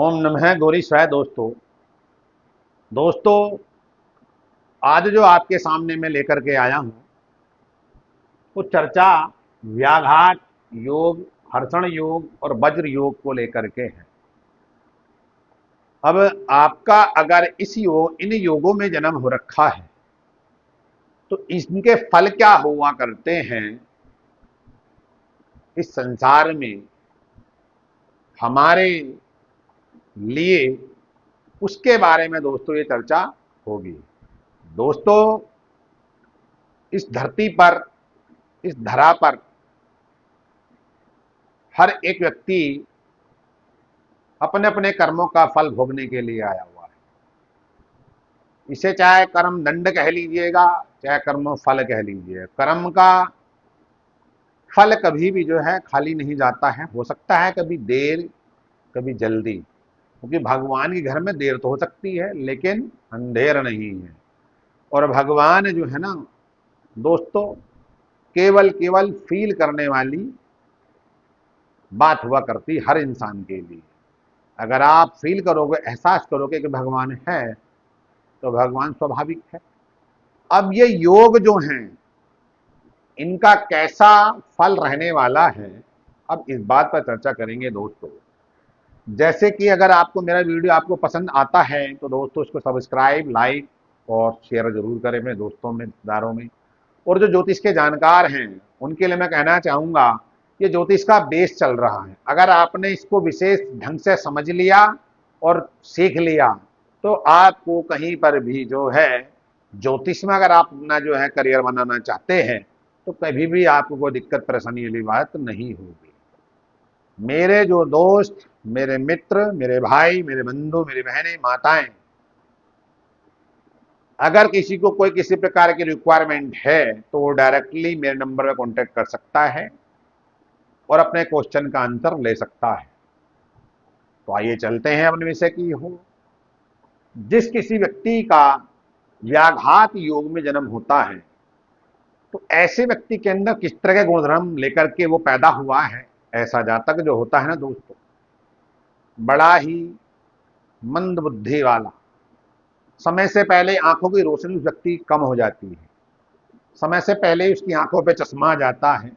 ओम नमः गौरी स्वाय। दोस्तों, आज जो आपके सामने मैं लेकर के आया हूं वो चर्चा व्याघात योग, हर्षण योग और वज्र योग को लेकर के है। अब आपका अगर इन योगों में जन्म हो रखा है तो इनके फल क्या हुआ करते हैं इस संसार में हमारे लिए, उसके बारे में दोस्तों ये चर्चा होगी। दोस्तों, इस धरती पर, इस धरा पर हर एक व्यक्ति अपने अपने कर्मों का फल भोगने के लिए आया हुआ है। इसे चाहे कर्म दंड कह लीजिएगा, चाहे कर्म फल कह लीजिए। कर्म का फल कभी भी जो है खाली नहीं जाता है। हो सकता है कभी देर, कभी जल्दी, क्योंकि भगवान के घर में देर तो हो सकती है लेकिन अंधेर नहीं है। और भगवान जो है ना दोस्तों, केवल केवल फील करने वाली बात हुआ करती हर इंसान के लिए। अगर आप फील करोगे, एहसास करोगे कि भगवान है, तो भगवान स्वाभाविक है। अब ये योग जो हैं, इनका कैसा फल रहने वाला है, अब इस बात पर चर्चा करेंगे दोस्तों। जैसे कि अगर आपको मेरा वीडियो आपको पसंद आता है तो दोस्तों इसको सब्सक्राइब, लाइक और शेयर जरूर करें मेरे दोस्तों में, रिश्तेदारों में। और जो ज्योतिष के जानकार हैं उनके लिए मैं कहना चाहूंगा, ये ज्योतिष का बेस चल रहा है। अगर आपने इसको विशेष ढंग से समझ लिया और सीख लिया तो आपको कहीं पर भी जो है ज्योतिष में अगर आप अपना जो है करियर बनाना चाहते हैं तो कभी भी आपको कोई दिक्कत परेशानी वाली बात नहीं होगी। मेरे जो दोस्त, मेरे मित्र, मेरे भाई, मेरे बंधु, मेरी बहनें, माताएं, अगर किसी को कोई किसी प्रकार की रिक्वायरमेंट है तो वो डायरेक्टली मेरे नंबर पर कांटेक्ट कर सकता है और अपने क्वेश्चन का आंसर ले सकता है। तो आइए चलते हैं अपने विषय की हो। जिस किसी व्यक्ति का व्याघात योग में जन्म होता है तो ऐसे व्यक्ति के अंदर किस तरह के गुणधर्म लेकर के वो पैदा हुआ है। ऐसा जातक जो होता है ना दोस्तों, बड़ा ही मंद बुद्धि वाला, समय से पहले आंखों की रोशनी उस व्यक्ति की कम हो जाती है, समय से पहले ही उसकी आंखों पे चश्मा आ जाता है।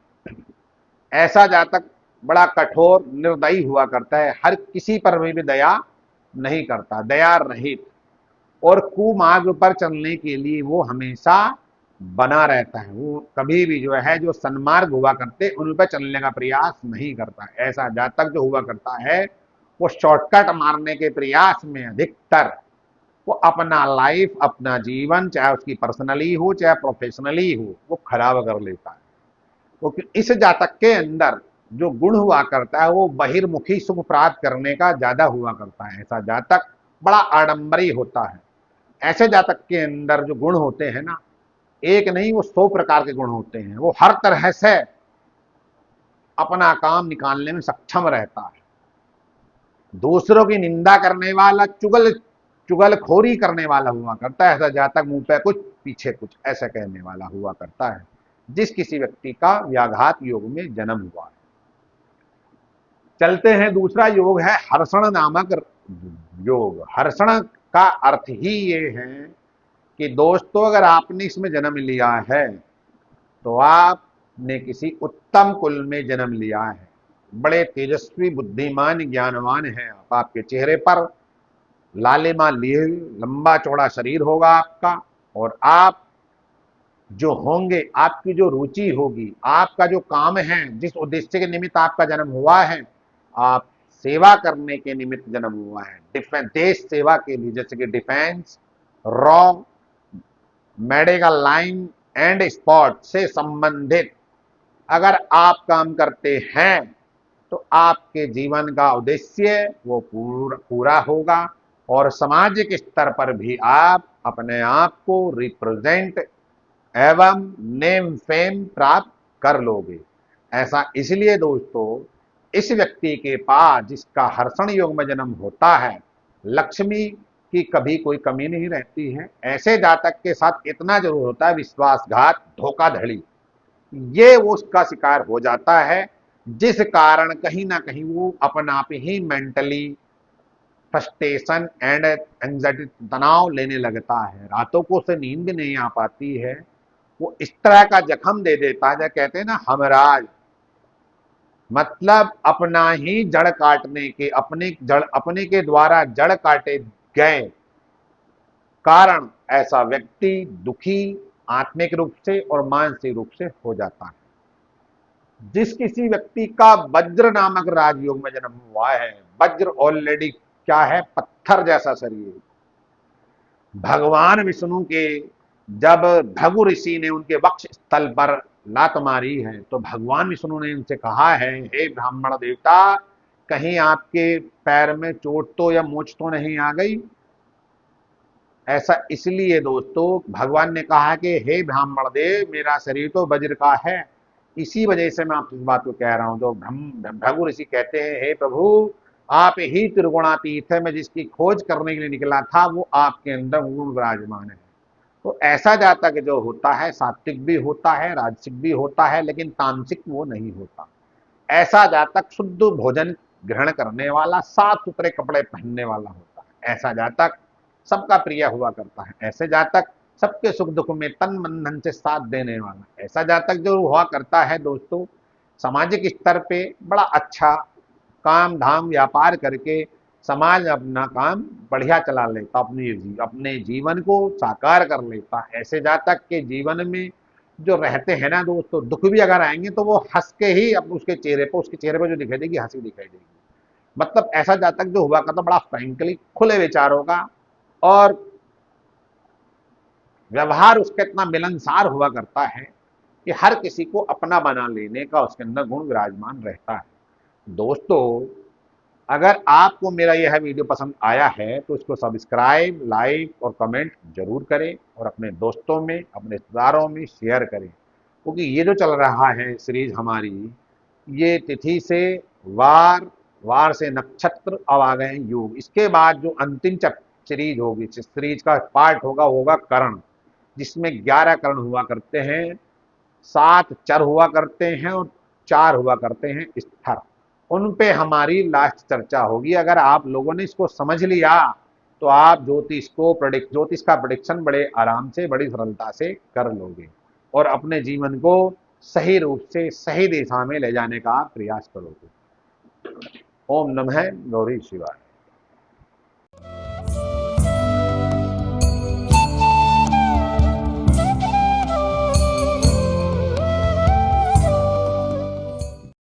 ऐसा जातक बड़ा कठोर, निर्दयी हुआ करता है, हर किसी पर भी दया नहीं करता, दया रहित, और कुमार्ग पर चलने के लिए वो हमेशा बना रहता है। वो कभी भी जो है जो सन्मार्ग हुआ करते उन पर चलने का प्रयास नहीं करता। ऐसा जातक जो हुआ करता है वो शॉर्टकट मारने के प्रयास में अधिकतर वो अपना लाइफ, अपना जीवन, चाहे उसकी पर्सनली हो चाहे प्रोफेशनली हो, वो खराब कर लेता है। क्योंकि इस जातक के अंदर जो गुण हुआ करता है वो बहिर्मुखी सुख प्राप्त करने का ज्यादा हुआ करता है। ऐसा जातक बड़ा आडंबरी होता है। ऐसे जातक के अंदर जो गुण होते हैं ना, एक नहीं वो 100 प्रकार के गुण होते हैं। वो हर तरह से अपना काम निकालने में सक्षम रहता है। दूसरों की निंदा करने वाला, चुगलखोरी करने वाला हुआ करता है। ऐसा जातक मुंह पे कुछ पीछे कुछ ऐसा कहने वाला हुआ करता है जिस किसी व्यक्ति का व्याघात योग में जन्म हुआ है। चलते हैं, दूसरा योग है हर्षण नामक योग। हर्षण का अर्थ ही ये है कि दोस्तों, अगर आपने इसमें जन्म लिया है तो आपने किसी उत्तम कुल में जन्म लिया है। बड़े तेजस्वी, बुद्धिमान, ज्ञानवान हैं आप। आपके चेहरे पर लालिमा लिए लंबा चौड़ा शरीर होगा आपका, और आप जो होंगे, आपकी जो रुचि होगी, आपका जो काम है, जिस उद्देश्य के निमित्त आपका जन्म हुआ है, आप सेवा करने के निमित्त जन्म हुआ है। डिफेंस, देश सेवा के लिए, जैसे कि defence, raw, medical line and sport से संबंधित अगर आप काम करते हैं तो आपके जीवन का उद्देश्य वो पूरा होगा और सामाजिक स्तर पर भी आप अपने आप को रिप्रेजेंट एवं नेम फेम प्राप्त कर लोगे। ऐसा इसलिए दोस्तों, इस व्यक्ति के पास जिसका हर्षण योग में जन्म होता है, लक्ष्मी की कभी कोई कमी नहीं रहती है। ऐसे जातक के साथ इतना जरूर होता है विश्वासघात, धोखाधड़ी, ये वो उसका शिकार हो जाता है, जिस कारण कहीं ना कहीं वो अपना आप ही मेंटली फ्रस्ट्रेशन एंड एंजाइटी, तनाव लेने लगता है, रातों को उसे नींद नहीं आ पाती है, वो इस तरह का जख्म दे देता है, कहते हैं ना हमराज, मतलब अपना ही जड़ काटने के, अपने के द्वारा जड़ काटे गए कारण ऐसा व्यक्ति दुखी आत्मिक रूप से और मानसिक रूप से हो जाता है। जिस किसी व्यक्ति का वज्र नामक राजयोग में जन्म हुआ है, वज्र ऑलरेडी क्या है, पत्थर जैसा शरीर, भगवान विष्णु के जब भृगु ऋषि ने उनके वक्ष स्थल पर लात मारी है तो भगवान विष्णु ने उनसे कहा है, हे ब्राह्मण देवता, कहीं आपके पैर में चोट तो या मोच तो नहीं आ गई। ऐसा इसलिए दोस्तों भगवान ने कहा कि हे ब्राह्मण देव, मेरा शरीर तो वज्र का है, इसी वजह से मैं आपसे इस बात को कह रहा हूं। तो भृगु ऋषि कहते हैं, हे प्रभु, आप ही त्रिगुणातीत है, मैं जिसकी खोज करने के लिए निकला था वो आपके अंदर गुण विराजमान है। तो ऐसा जातक जो होता है सात्विक भी होता है, राजसिक भी होता है, लेकिन तामसिक वो नहीं होता। ऐसा जातक शुद्ध भोजन ग्रहण करने वाला, साफ सुथरे कपड़े पहनने वाला होता है। ऐसा जातक सबका प्रिय हुआ करता है। ऐसे जातक सबके सुख दुख में तन मन धन से साथ देने वाला। ऐसा जातक जो हुआ करता है दोस्तों, सामाजिक स्तर पे बड़ा अच्छा काम धाम व्यापार करके समाज अपना काम बढ़िया चला लेता, अपने जीवन को साकार कर लेता। ऐसे जातक के जीवन में जो रहते हैं ना दोस्तों, दुख भी अगर आएंगे तो वो हंस के ही अब उसके चेहरे पर जो दिखाई देगी, हंसी दिखाई देगी। मतलब ऐसा जातक जो हुआ करता बड़ा फ्रैंकली, खुले विचारों का, और व्यवहार उसका इतना मिलनसार हुआ करता है कि हर किसी को अपना बना लेने का उसके अंदर गुण विराजमान रहता है। दोस्तों, अगर आपको मेरा यह वीडियो पसंद आया है तो इसको सब्सक्राइब, लाइक और कमेंट जरूर करें और अपने दोस्तों में, अपने रिश्तेदारों में शेयर करें, क्योंकि ये जो चल रहा है सीरीज हमारी, ये तिथि से वार, वार से नक्षत्र, अब आ गए योग। इसके बाद जो अंतिम सीरीज होगी, सीरीज का पार्ट होगा करण, जिसमें 11 करण हुआ करते हैं, 7 चर हुआ करते हैं और 4 हुआ करते हैं स्थिर। उन पे हमारी लास्ट चर्चा होगी। अगर आप लोगों ने इसको समझ लिया तो आप ज्योतिष का प्रेडिक्शन बड़े आराम से, बड़ी सरलता से कर लोगे और अपने जीवन को सही रूप से सही दिशा में ले जाने का प्रयास करोगे। ओम नमः गौरी शिवाय।